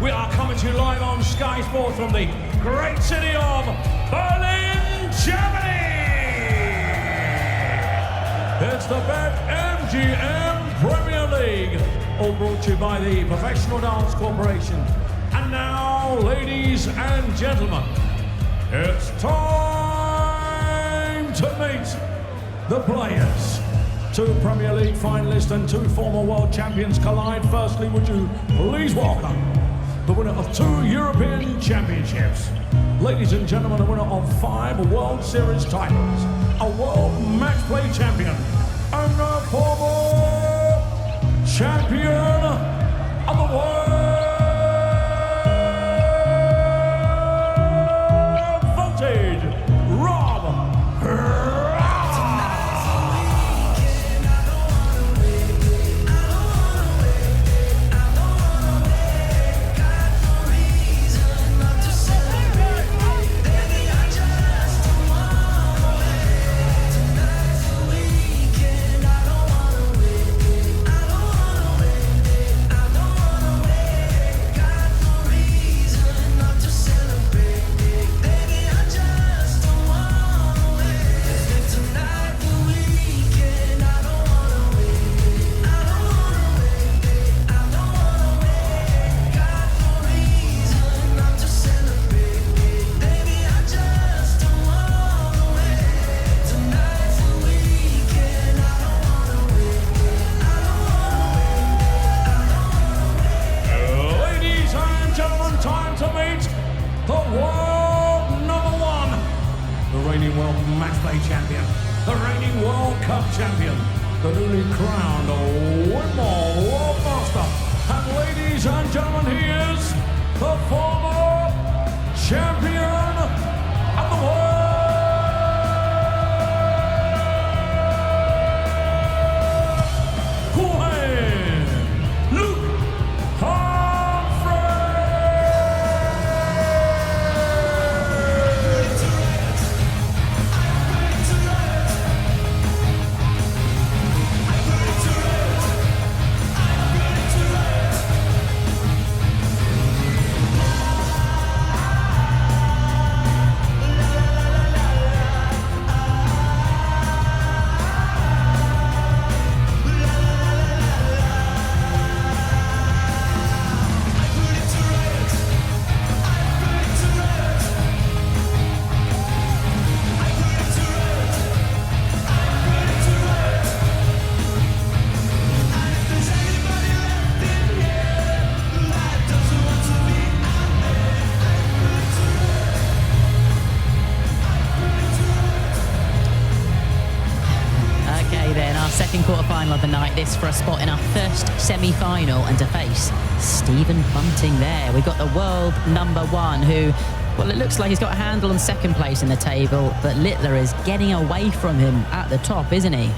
We are coming to you live on Sky Sports from the great city of Berlin, Germany. It's the BetMGM Premier League, all brought to you by the Professional Dance Corporation. And now, ladies and gentlemen, it's time to meet the players. Two Premier League finalists and two former world champions collide. Firstly, would you please welcome the winner of 2 European Championships. Ladies and gentlemen, the winner of 5 World Series titles, a World Match Play champion, and a former champion of the world, Voltage, Rob. Time to meet the world #1, the reigning World Match Play champion, the reigning World Cup champion, the newly crowned Wimbledon World Master, and ladies and gentlemen, he is the former champion of the world. Second quarter-final of the night, this for a spot in our first semi-final, and to face Stephen Bunting there. We've got the world #1 who, well, it looks like he's got a handle on second place in the table, but Littler is getting away from him at the top, isn't he?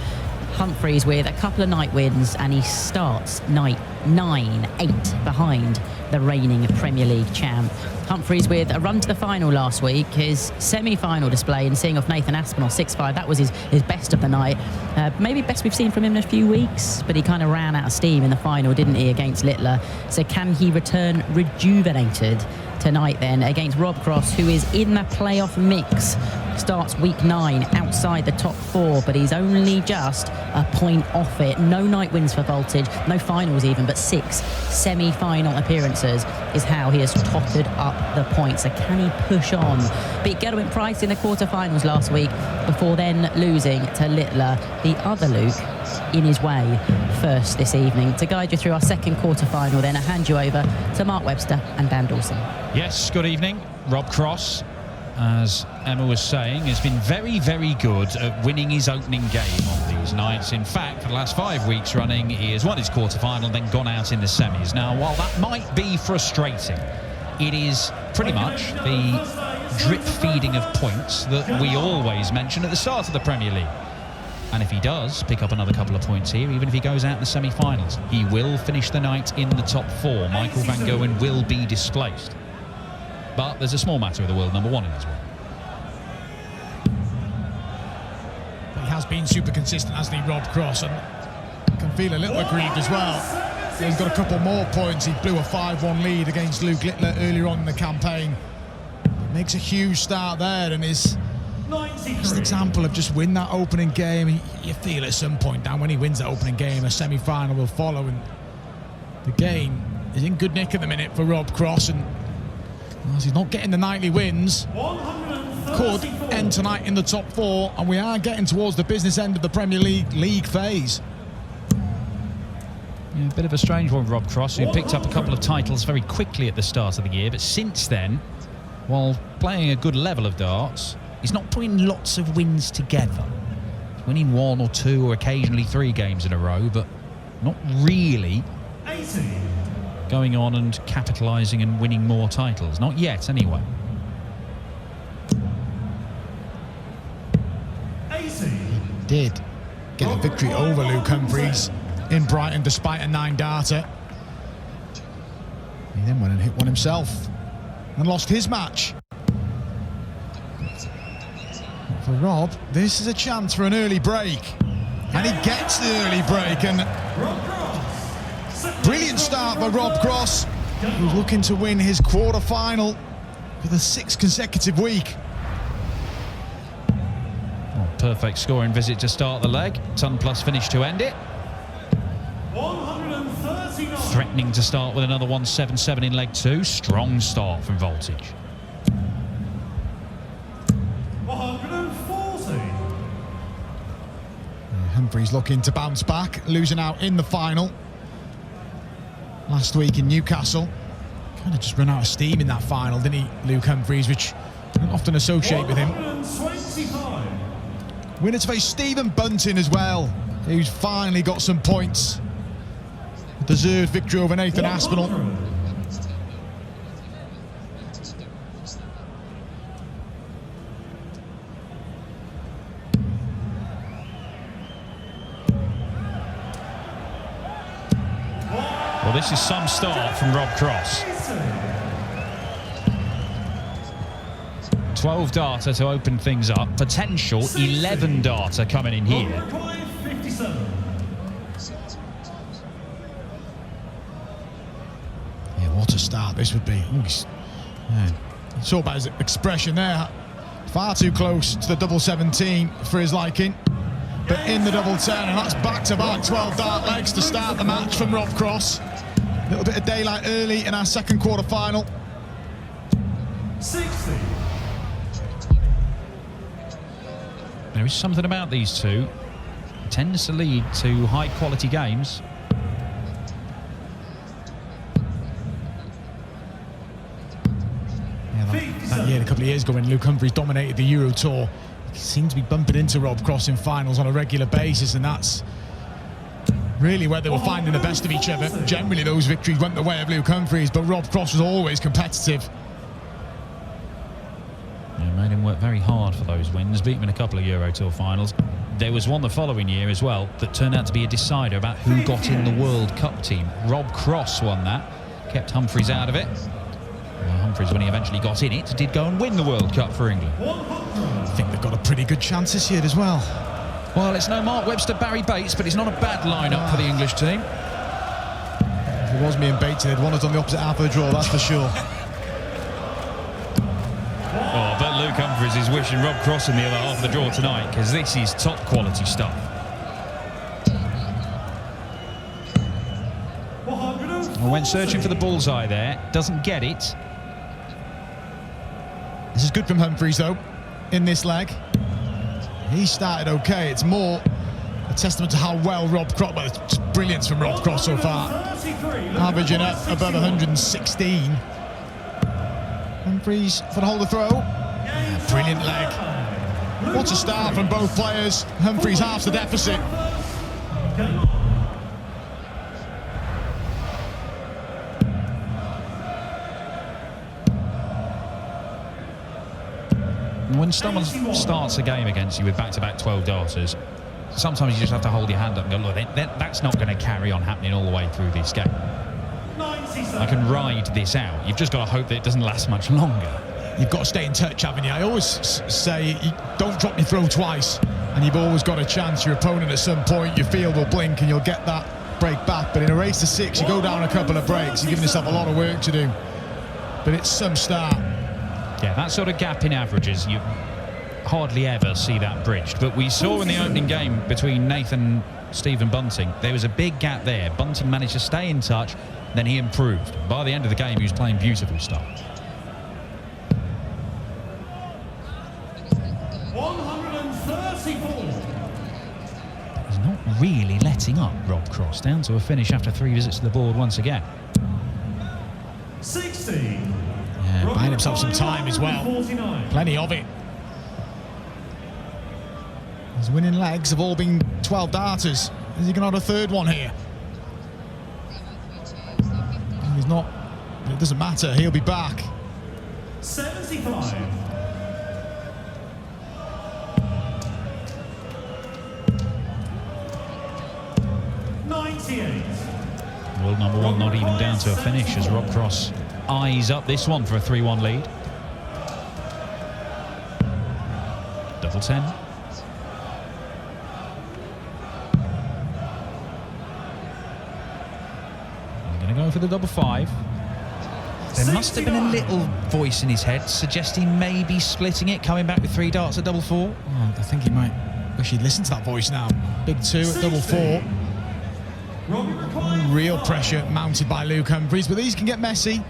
Humphries with a couple of night wins, and he starts night 9-8 behind the reigning Premier League champ. Humphries with a run to the final last week, his semi-final display and seeing off Nathan Aspinall 6-5, that was his best of the night. Maybe best we've seen from him in a few weeks, but he kind of ran out of steam in the final, didn't he, against Littler? So can he return rejuvenated tonight then against Rob Cross, who is in the playoff mix? Starts week 9 outside the top 4, but he's only just a point off it. No night wins for Voltage, no finals even, but 6 semi-final appearances is how he has totted up the points. So can he push on? Beat Gerwin Price in the quarterfinals last week before then losing to Littler. The other Luke in his way first this evening. To guide you through our second quarterfinal, then I hand you over to Mark Webster and Dan Dawson. Yes, good evening. Rob Cross, as Emma was saying, has been very, very good at winning his opening game on these nights. In fact, for the last 5 weeks running, he has won his quarterfinal and then gone out in the semis. Now, while that might be frustrating, it is pretty much the drip feeding of points that we always mention at the start of the Premier League. And if he does pick up another couple of points here, even if he goes out in the semi-finals, he will finish the night in the top 4. Michael van Gerwen will be displaced. But there's a small matter of the world #1 in this one. He has been super consistent, hasn't he, Rob Cross, and can feel a little aggrieved as well. He's got a couple more points. He blew a 5-1 lead against Luke Littler earlier on in the campaign. Makes a huge start there and is just an example of just win that opening game. You feel at some point down when he wins that opening game, a semi-final will follow, and the game is in good nick at the minute for Rob Cross, and as he's not getting the nightly wins, could end tonight in the top 4, and we are getting towards the business end of the Premier League phase. Yeah, a bit of a strange one, Rob Cross, who picked up a couple of titles very quickly at the start of the year, but since then, while playing a good level of darts, he's not putting lots of wins together. He's winning 1 or 2 or occasionally 3 games in a row, but not really going on and capitalising and winning more titles. Not yet, anyway. He did get a victory over Luke Humphries in Brighton despite a 9-darter. He then went and hit one himself and lost his match. For Rob, this is a chance for an early break, and he gets the early break, and brilliant start by Rob Cross, who's looking to win his quarter-final for the 6th consecutive week. Well, perfect scoring visit to start the leg. Ton plus finish to end it. 139. Threatening to start with another 177 in leg 2. Strong start from Voltage. 140. Humphries looking to bounce back, losing out in the final last week in Newcastle. Kind of just run out of steam in that final, didn't he, Luke Humphries, which I don't often associate with him. 125. Winner to face Stephen Bunting as well, who's finally got some points. Deserved victory over Nathan Aspinall. Well, this is some start from Rob Cross. 12 darter to open things up. Potential 11 darter coming in here. Yeah, what a start this would be. You saw about his expression there. Far too close to the double 17 for his liking. But in the double 10, and that's back-to-back 12 dart legs to start the match from Rob Cross. A little bit of daylight early in our second quarter final. 60. There is something about these two. It tends to lead to high-quality games. That year, a couple of years ago, when Luke Humphries dominated the Euro Tour, he seemed to be bumping into Rob Cross in finals on a regular basis, and that's really where they were finding the best of each other. Generally, those victories went the way of Luke Humphries, but Rob Cross was always competitive. Yeah, made him work very hard for those wins, beat him in a couple of Euro Tour finals. There was one the following year as well that turned out to be a decider about who got in the World Cup team. Rob Cross won that, kept Humphries out of it. Well, Humphries, when he eventually got in it, did go and win the World Cup for England. I think they've got a pretty good chance this year as well. Well, it's no Mark Webster, Barry Bates, but it's not a bad lineup for the English team. If it was me and Bates, they'd want us on the opposite half of the draw, that's for sure. Oh, but Luke Humphries is wishing Rob Cross in the other half of the draw tonight, because this is top quality stuff. Well, went searching for the bullseye there, doesn't get it. This is good from Humphries, though, in this leg. He started okay. It's more a testament to how well Rob Cross, well, it's brilliance from Rob Cross so far. Averaging up above 116. Humphries for the holder throw. Yeah, brilliant leg. What a start from both players. Humphries halves the deficit. When someone starts a game against you with back-to-back 12 darters, sometimes you just have to hold your hand up and go, look, that's not going to carry on happening all the way through this game. I can ride this out. You've just got to hope that it doesn't last much longer. You've got to stay in touch, haven't you? I always say, don't drop your throw twice, and you've always got a chance. Your opponent at some point, your field will blink, and you'll get that break back, but in a race to 6, you go down a couple of breaks, you're giving yourself a lot of work to do. But it's some start. Yeah, that sort of gap in averages, you hardly ever see that bridged. But we saw in the opening game between Nathan and Stephen Bunting, there was a big gap there. Bunting managed to stay in touch, then he improved. By the end of the game, he was playing beautiful stuff. 134. He's not really letting up, Rob Cross, down to a finish after 3 visits to the board once again. 60. Yeah, buying himself some time as well. 49. Plenty of it. His winning legs have all been 12 darters. Is he going to have a third one here? He's not. It doesn't matter. He'll be back. 75. 98. World number 1 not even down to a finish as Rob Cross eyes up this one for a 3-1 lead. Double 10. I'm going to go for the double 5. There must have been a little voice in his head suggesting maybe splitting it, coming back with 3 darts at double 4. Oh, I think he might wish he'd listened to that voice now. Big 2 at double 4. Real pressure mounted by Luke Humphries, but these can get messy.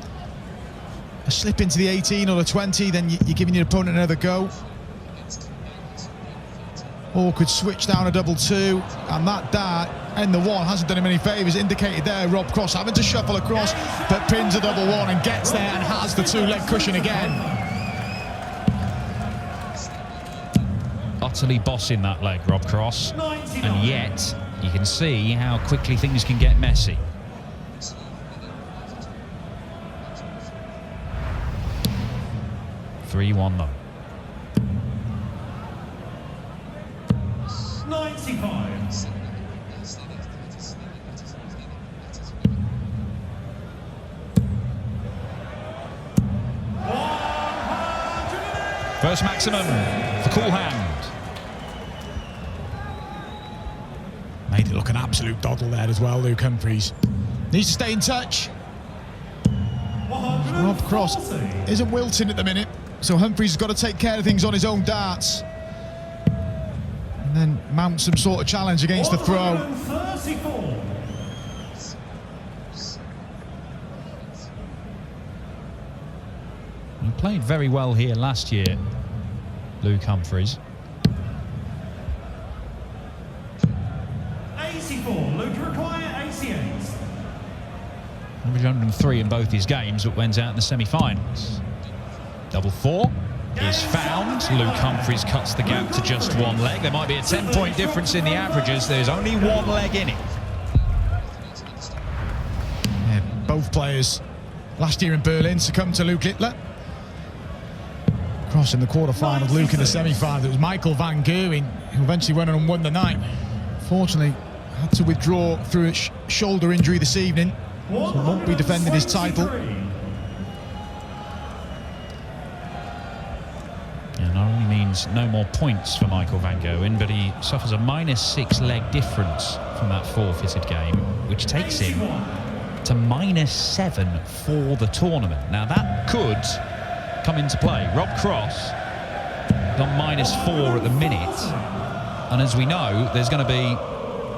A slip into the 18 or the 20, then you're giving your opponent another go. Or could switch down a double 2, and that dart and the 1 hasn't done him any favours. Indicated there, Rob Cross having to shuffle across, but pins a double 1 and gets there and has the 2-leg cushion again. Utterly bossing that leg, Rob Cross, and yet you can see how quickly things can get messy. (3-1) though. 95. First maximum for Cool Hand. Made it look an absolute doddle there as well, Luke Humphries. Needs to stay in touch. Rob Cross isn't wilting at the minute, so Humphries has got to take care of things on his own darts. And then mount some sort of challenge against the throw. 134. He played very well here last year, Luke Humphries. 84. Luke require 88. Average 103 in both his games, but went out in the semi-finals. Double 4 is found. Luke Humphries cuts the gap to just 1 leg. There might be a 10-point difference in the averages. There's only 1 leg in it. Yeah, both players last year in Berlin succumbed to Luke Littler. Cross in the quarter-final, Luke in the semi-final. It was Michael van Gerwen who eventually went on and won the night. Fortunately, had to withdraw through a shoulder injury this evening, so won't be defending his title. Yeah, not only means no more points for Michael van Gerwen, but he suffers a -6 leg difference from that forfeited game, which takes him to -7 for the tournament. Now that could come into play. Rob Cross is on -4 at the minute, and as we know, there's going to be,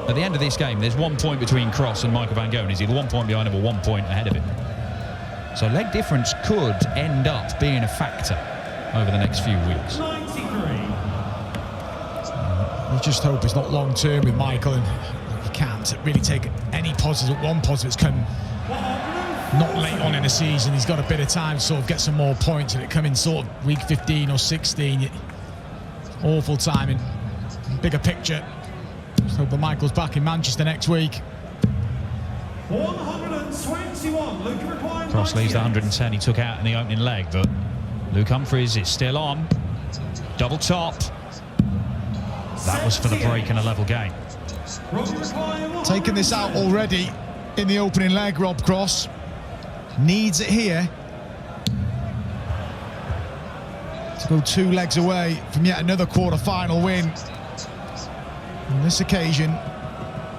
at the end of this game, there's 1 point between Cross and Michael van Gerwen. He's either 1 point behind him or 1 point ahead of him. So leg difference could end up being a factor over the next few weeks. 93. We just hope it's not long term with Michael, and he can't really take any positive. One positive's come not late on in the season. He's got a bit of time to sort of get some more points, and it come in sort of week 15 or 16. Awful timing. Bigger picture. Just hope that Michael's back in Manchester next week. 121. Luke required Cross leaves the 98. 110 he took out in the opening leg, but Luke Humphries is still on. Double top. That was for the break in a level game. Taking this out already in the opening leg, Rob Cross. Needs it here to go 2 legs away from yet another quarter-final win. On this occasion,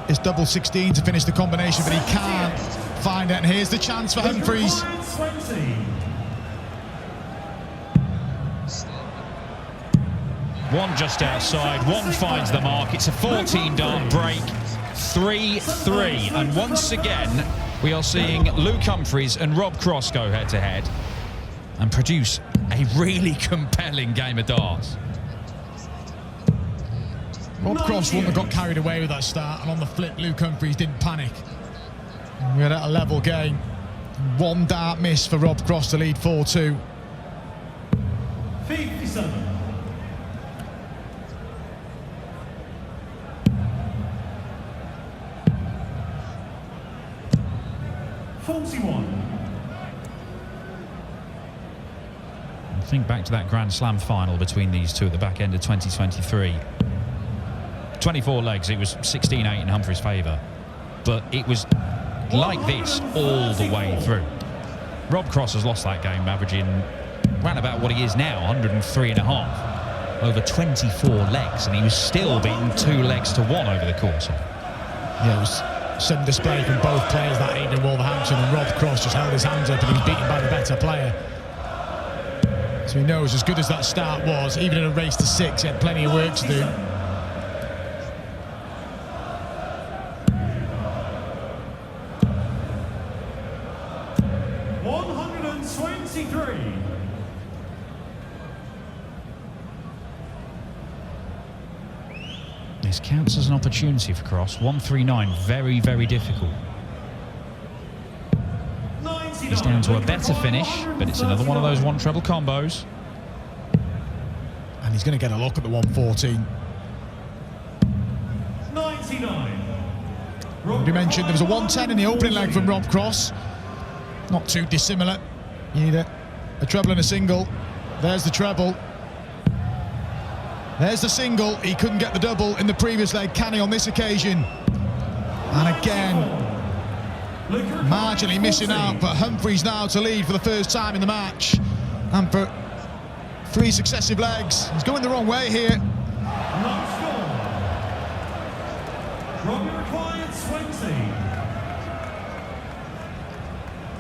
his double 16 to finish the combination, but he can't find it. And here's the chance for Humphries. One just outside, one finds the mark. It's a 14-dart break, 3-3. And once again, we are seeing Luke Humphries and Rob Cross go head-to-head and produce a really compelling game of darts. Rob Cross wouldn't have got carried away with that start, and on the flip, Luke Humphries didn't panic. We had a level game. One dart miss for Rob Cross to lead 4-2. 57. 41. Think back to that Grand Slam final between these two at the back end of 2023. 24 legs, it was 16-8 in Humphries' favour. But it was like this all the way through. Rob Cross has lost that game, averaging round about what he is now, 103.5, over 24 legs, and he was still beaten 2 legs to 1 over the course. Yeah, it was sudden display from both players that evening in Wolverhampton, and Rob Cross just held his hands up and he was beaten by the better player. So he knows, as good as that start was, even in a race to 6, he had plenty of work to do. This counts as an opportunity for Cross. 139, very, very difficult. He's down to a better finish, but it's another one of those one treble combos. And he's going to get a look at the 114. 99. You mentioned there was a 110 in the opening leg from Rob Cross. Not too dissimilar. You need a treble and a single. There's the treble. There's the single. He couldn't get the double in the previous leg. Can he on this occasion? And again, marginally missing out, but Humphries now to lead for the first time in the match. And for 3 successive legs. He's going the wrong way here.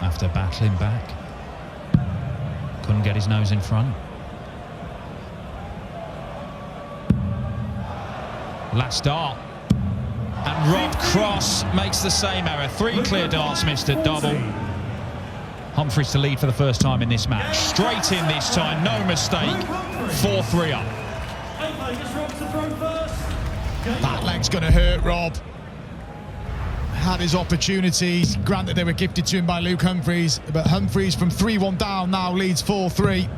After battling back, couldn't get his nose in front. Last dart, and Rob Cross makes the same error. 3 clear darts missed at double. Humphries to lead for the first time in this match. Straight in this time, no mistake. 4-3 up. That leg's going to hurt Rob. Had his opportunities. Granted, they were gifted to him by Luke Humphries, but Humphries from 3-1 down now leads 4-3.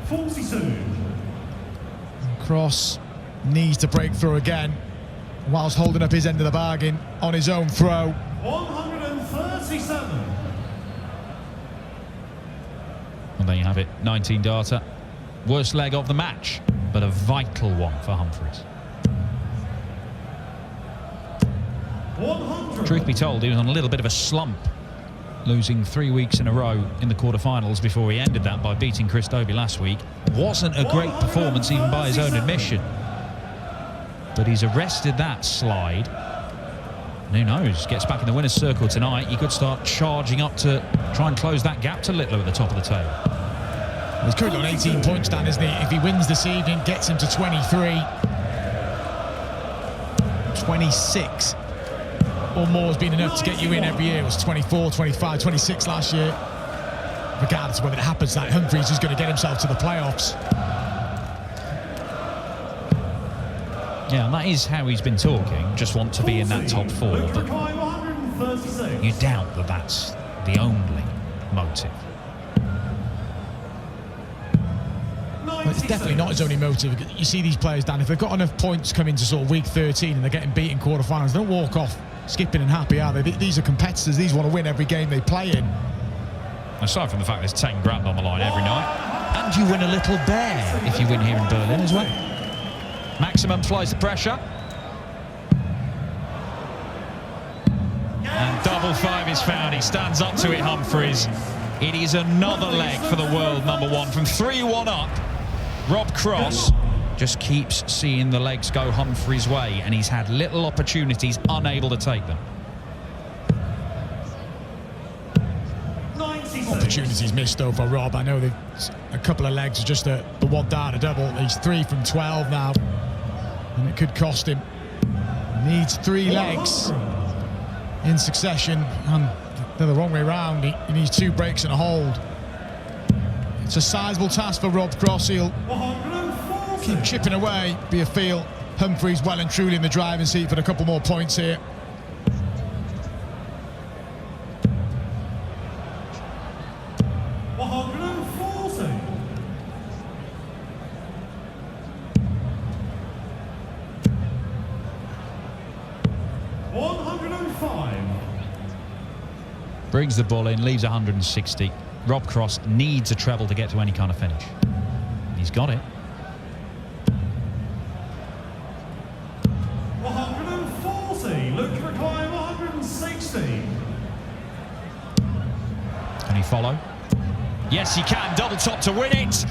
42. Cross needs to break through again, whilst holding up his end of the bargain on his own throw. 137. Well, there you have it, 19 darter. Worst leg of the match, but a vital one for Humphries. 100. Truth be told, he was on a little bit of a slump, losing 3 weeks in a row in the quarterfinals before he ended that by beating Chris Dobey last week. Wasn't a great performance, even by his own admission. But he's arrested that slide. And who knows, gets back in the winner's circle tonight. He could start charging up to try and close that gap to Littler at the top of the table. He's currently on 18 points, Dan, isn't he? If he wins this evening, gets him to 23. 26 or more has been enough to get you in every year. It was 24, 25, 26 last year. Regardless of whether it happens, that Humphries is going to get himself to the playoffs. Yeah, and that is how he's been talking. Just want to be in that top 4. But you doubt that that's the only motive. Well, it's definitely not his only motive. You see these players, Dan, if they've got enough points coming to sort of week 13 and they're getting beat in quarterfinals, they don't walk off skipping and happy, are they? These are competitors. These want to win every game they play in. Aside from the fact there's 10 grand on the line every night. And you win a little bear if you win here in Berlin as well. Maximum flies the pressure. And double 5 is found. He stands up to it, Humphries. It is another leg for the world number 1 from 3-1 up. Rob Cross just keeps seeing the legs go Humphries' way, and he's had little opportunities, unable to take them. Opportunities missed though for Rob. I know a couple of legs, just the one data double. He's 3 from 12 now, and it could cost him. Needs 3 legs in succession, and they're the wrong way around. He needs 2 breaks and a hold. It's a sizable task for Rob Cross. He'll keep chipping away, but you feel Humphries well and truly in the driving seat for a couple more points here. Brings the ball in, leaves 160. Rob Cross needs a treble to get to any kind of finish. He's got it. 140. Luke McClymb, 160. Can he follow? Yes, he can. Double top to win it.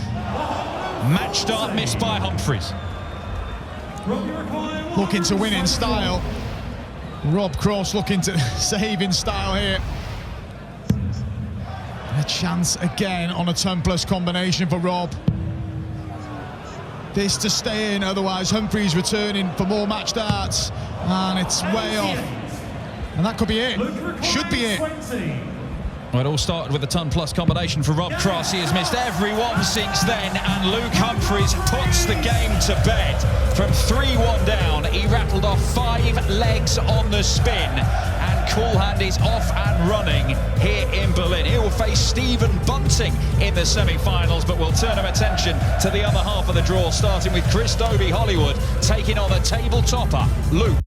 Match start missed by Humphries. Looking to win in style. Rob Cross looking to save in style here. A chance again on a 10+ combination for Rob. This to stay in, otherwise Humphries returning for more match darts, and it's way off. And that could be it. Should be it. Well, it all started with a 10+ combination for Rob Cross. He has missed every one since then, and Luke Humphries puts the game to bed. From 3-1 down, he rattled off 5 legs on the spin, and Coolhand is off and running here in Berlin. He will face Stephen Bunting in the semi-finals, but we'll turn our attention to the other half of the draw, starting with Chris Dobie Hollywood taking on the table topper, Luke.